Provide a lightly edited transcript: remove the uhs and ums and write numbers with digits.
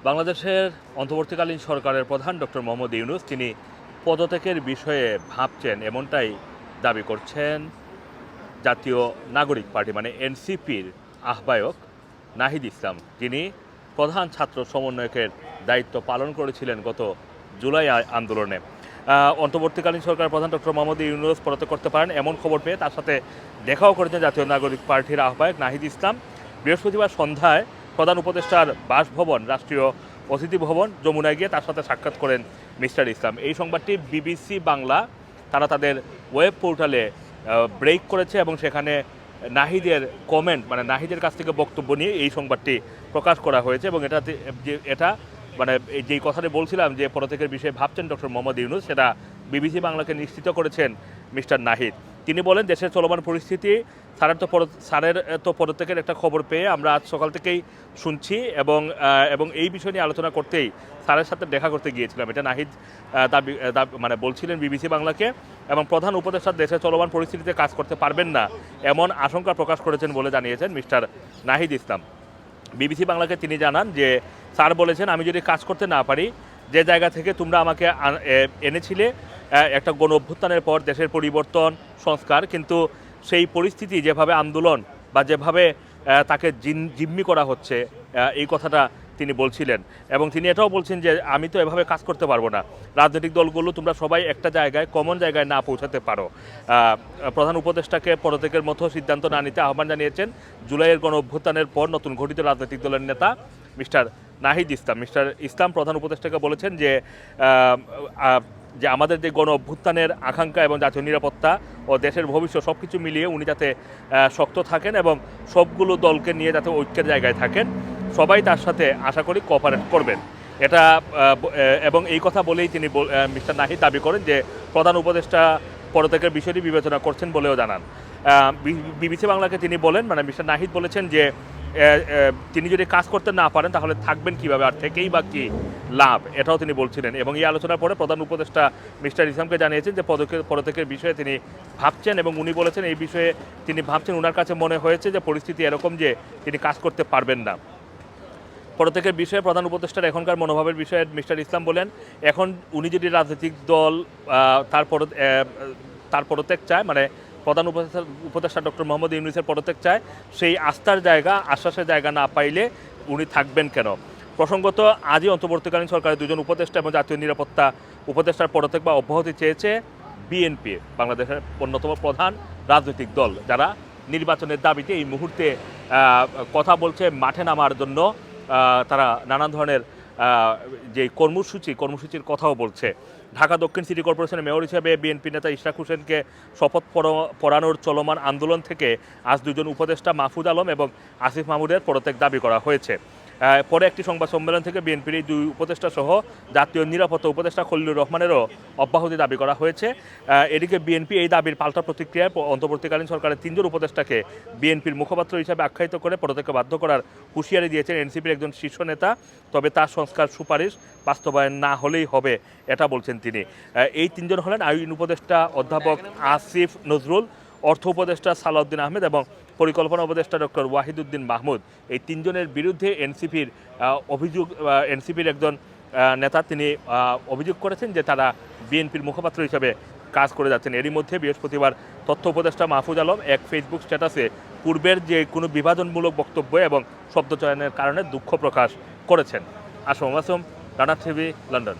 বাংলাদেশের অন্তর্বর্তীকালীন সরকারের প্রধান ডক্টর মোহাম্মদ ইউনূস তিনি পদত্যাগের বিষয়ে ভাবছেন এমনটাই দাবি করছেন জাতীয় নাগরিক পার্টি মানে এনসিপির আহ্বায়ক নাহিদ ইসলাম, যিনি প্রধান ছাত্র সমন্বয়কের দায়িত্ব পালন করেছিলেন গত জুলাই আন্দোলনে। অন্তর্বর্তীকালীন সরকার প্রধান ডক্টর মোহাম্মদ ইউনূস পদত্যাগ করতে পারেন এমন খবর পেয়ে তার সাথে দেখাও করেছেন জাতীয় নাগরিক পার্টির আহ্বায়ক নাহিদ ইসলাম। বৃহস্পতিবার সন্ধ্যায় প্রধান উপদেষ্টার বাসভবন রাষ্ট্রীয় অতিথি ভবন যমুনায় গিয়ে তার সাথে সাক্ষাৎ করেন মিস্টার ইসলাম। এই সংবাদটি বিবিসি বাংলা তারা তাদের ওয়েব পোর্টালে ব্রেক করেছে এবং সেখানে নাহিদের কমেন্ট মানে নাহিদের কাছ থেকে বক্তব্য নিয়ে এই সংবাদটি প্রকাশ করা হয়েছে। এবং এটা মানে যেই কথাটি বলছিলাম যে পদত্যাগের বিষয়ে ভাবছেন ডক্টর মোহাম্মদ ইউনূস, সেটা বিবিসি বাংলাকে নিশ্চিত করেছেন মিস্টার নাহিদ। তিনি বলেন, দেশের চলমান পরিস্থিতি স্যারের তো পদত্যাগের একটা খবর পেয়ে আমরা আজ সকাল থেকেই শুনছি এবং এই বিষয় নিয়ে আলোচনা করতেই স্যারের সাথে দেখা করতে গিয়েছিলাম। এটা নাহিদ মানে বলছিলেন বিবিসি বাংলাকে। এবং প্রধান উপদেষ্টা দেশের চলমান পরিস্থিতিতে কাজ করতে পারবেন না এমন আশঙ্কা প্রকাশ করেছেন বলে জানিয়েছেন মিস্টার নাহিদ ইসলাম। বিবিসি বাংলাকে তিনি জানান যে স্যার বলেছেন, আমি যদি কাজ করতে না পারি, যে জায়গা থেকে তোমরা আমাকে এনেছিলে একটা গণ অভ্যুত্থানের পর দেশের পরিবর্তন সংস্কার, কিন্তু সেই পরিস্থিতি যেভাবে আন্দোলন বা যেভাবে তাকে জিম্মি করা হচ্ছে এই কথাটা তিনি বলছিলেন। এবং তিনি এটাও বলছেন যে আমি তো এভাবে কাজ করতে পারবো না, রাজনৈতিক দলগুলো তোমরা সবাই একটা জায়গায় কমন জায়গায় না পৌঁছাতে পারো। প্রধান উপদেষ্টাকে পদত্যাগের মতো সিদ্ধান্ত না নিতে আহ্বান জানিয়েছেন জুলাইয়ের গণ অভ্যুত্থানের পর নতুন গঠিত রাজনৈতিক দলের নেতা মিস্টার নাহিদ ইসলাম। মিস্টার ইসলাম প্রধান উপদেষ্টাকে বলেছেন যে আমাদের যে গণ অভ্যুত্থানের আকাঙ্ক্ষা এবং জাতীয় নিরাপত্তা ও দেশের ভবিষ্যৎ সব কিছু মিলিয়ে উনি যাতে শক্ত থাকেন এবং সবগুলো দলকে নিয়ে যাতে ঐক্যের জায়গায় থাকেন, সবাই তার সাথে আশা করি কোঅপারেট করবেন। এটা এবং এই কথা বলেই তিনি মিস্টার নাহিদ দাবি করেন যে প্রধান উপদেষ্টা পদত্যাগের বিষয়টি বিবেচনা করছেন বলেও জানান। বিবিসি বাংলাকে তিনি বলেন, মানে মিস্টার নাহিদ বলেছেন যে তিনি যদি কাজ করতে না পারেন তাহলে থাকবেন কিভাবে, আর থেকেই বা কী লাভ, এটাও তিনি বলছিলেন। এবং এই আলোচনার পরে প্রধান উপদেষ্টা মিস্টার ইসলামকে জানিয়েছেন যে পদত্যাগের বিষয়ে তিনি ভাবছেন এবং উনি বলেছেন এই বিষয়ে তিনি ভাবছেন, ওনার কাছে মনে হয়েছে যে পরিস্থিতি এরকম যে তিনি কাজ করতে পারবেন না। পদত্যাগের বিষয়ে প্রধান উপদেষ্টার এখনকার মনোভাবের বিষয়ে মিস্টার ইসলাম বলেন, এখন উনি যদি রাজনৈতিক দল তার পদত্যাগ চায়, মানে প্রধান উপদেষ্টা ডক্টর মোহাম্মদ ইউনূসের পদত্যাগ চায়, সেই আস্থার জায়গা আশ্বাসের জায়গা না পাইলে উনি থাকবেন কেন? প্রসঙ্গত আজই অন্তর্বর্তীকালীন সরকারের দুজন উপদেষ্টা এবং জাতীয় নিরাপত্তা উপদেষ্টার পদত্যাগ বা অব্যাহতি চেয়েছে বিএনপি, বাংলাদেশের অন্যতম প্রধান রাজনৈতিক দল, যারা নির্বাচনের দাবিতে এই মুহূর্তে কথা বলছে মাঠে নামার জন্য। তারা নানান ধরনের যে কর্মসূচির কথাও বলছে। ঢাকা দক্ষিণ সিটি কর্পোরেশনের মেয়র হিসেবে বিএনপি নেতা ইশরাক হোসেনকে শপথ পড়ানোর চলমান আন্দোলন থেকে আজ দুজন উপদেষ্টা মাহফুজ আলম এবং আসিফ মাহমুদের পদত্যাগ দাবি করা হয়েছে। পরে একটি সংবাদ সম্মেলন থেকে বিএনপির এই দুই উপদেষ্টা সহ জাতীয় নিরাপত্তা উপদেষ্টা খলিলুর রহমানেরও অব্যাহতি দাবি করা হয়েছে। এদিকে বিএনপি এই দাবির পাল্টা প্রতিক্রিয়ায় অন্তর্বর্তীকালীন সরকারের তিনজন উপদেষ্টাকে বিএনপির মুখপাত্র হিসাবে আখ্যায়িত করে পদত্যাগে বাধ্য করার হুঁশিয়ারি দিয়েছেন এনসিপির একজন শীর্ষ নেতা। তবে তার সংস্কার সুপারিশ বাস্তবায়ন না হলেই হবে, এটা বলছেন তিনি। এই তিনজন হলেন আইন উপদেষ্টা অধ্যাপক আসিফ নজরুল, অর্থ উপদেষ্টা সালাউদ্দিন আহমেদ এবং পরিকল্পনা উপদেষ্টা ডক্টর ওয়াহিদুদ্দিন মাহমুদ। এই তিনজনের বিরুদ্ধে এনসিপির একজন নেতা তিনি অভিযোগ করেছেন যে তারা বিএনপির মুখপাত্র হিসেবে কাজ করে যাচ্ছেন। এরই মধ্যে বৃহস্পতিবার তথ্য উপদেষ্টা মাহফুজ আলম এক ফেসবুক স্ট্যাটাসে পূর্বের যে কোনো বিভাজনমূলক বক্তব্য এবং শব্দচয়নের কারণে দুঃখ প্রকাশ করেছেন। Assam Rana TV, London.